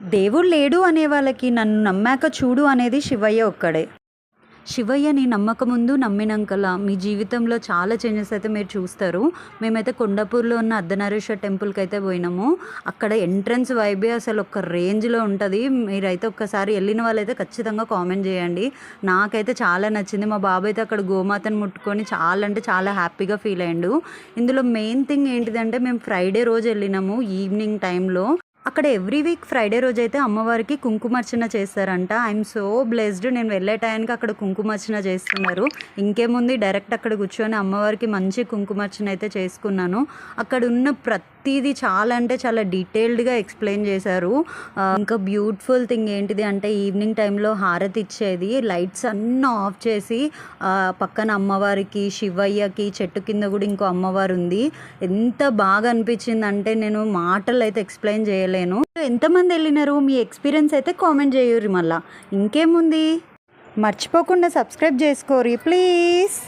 దేవుడు లేడు అనే వాళ్ళకి నన్ను నమ్మాక చూడు అనేది శివయ్య ఒక్కడే. శివయ్యని నమ్మకముందు నమ్మినంకలా మీ జీవితంలో చాలా చేంజెస్ అయితే మీరు చూస్తారు. మేమైతే కొండాపూర్లో ఉన్న అర్ధనారీశ్వర టెంపుల్కి అయితే పోయినాము. అక్కడ ఎంట్రన్స్ వైబే అసలు ఒక రేంజ్లో ఉంటుంది. మీరైతే ఒక్కసారి వెళ్ళిన వాళ్ళైతే ఖచ్చితంగా కామెంట్ చేయండి. నాకైతే చాలా నచ్చింది. మా బాబు అయితే అక్కడ గోమాతను ముట్టుకొని చాలా అంటే చాలా హ్యాపీగా ఫీల్ అయ్యిండు. ఇందులో మెయిన్ థింగ్ ఏంటిదంటే మేము ఫ్రైడే రోజు వెళ్ళినాము ఈవినింగ్ టైంలో. అక్కడ ఎవ్రీ వీక్ ఫ్రైడే రోజు అయితే అమ్మవారికి కుంకుమార్చన చేస్తారంట. I'm so blessed. నేను వెళ్ళే టైంకి అక్కడ కుంకుమార్చన చేస్తున్నారు. ఇంకేముంది, డైరెక్ట్ అక్కడ కూర్చొని అమ్మవారికి మంచి కుంకుమార్చన అయితే చేసుకున్నాను. అక్కడ ఉన్న ప్రతిదీ చాలా అంటే చాలా డీటెయిల్డ్గా ఎక్స్ప్లెయిన్ చేశారు. ఇంకా బ్యూటిఫుల్ థింగ్ ఏంటిది అంటే ఈవినింగ్ టైంలో హారతి ఇచ్చేది లైట్స్ అన్నీ ఆఫ్ చేసి పక్కన అమ్మవారికి, శివయ్యకి, చెట్టు కింద కూడా ఇంకో అమ్మవారు ఉంది. ఎంత బాగా అనిపించింది అంటే నేను మాటలు అయితే ఎక్స్ప్లెయిన్ చేయలేను. ఎంతమంది వెళ్ళినారు, మీ ఎక్స్పీరియన్స్ అయితే కామెంట్ చేయరు. మళ్ళీ ఇంకేముంది, మర్చిపోకుండా సబ్స్క్రైబ్ చేసుకోరి ప్లీజ్.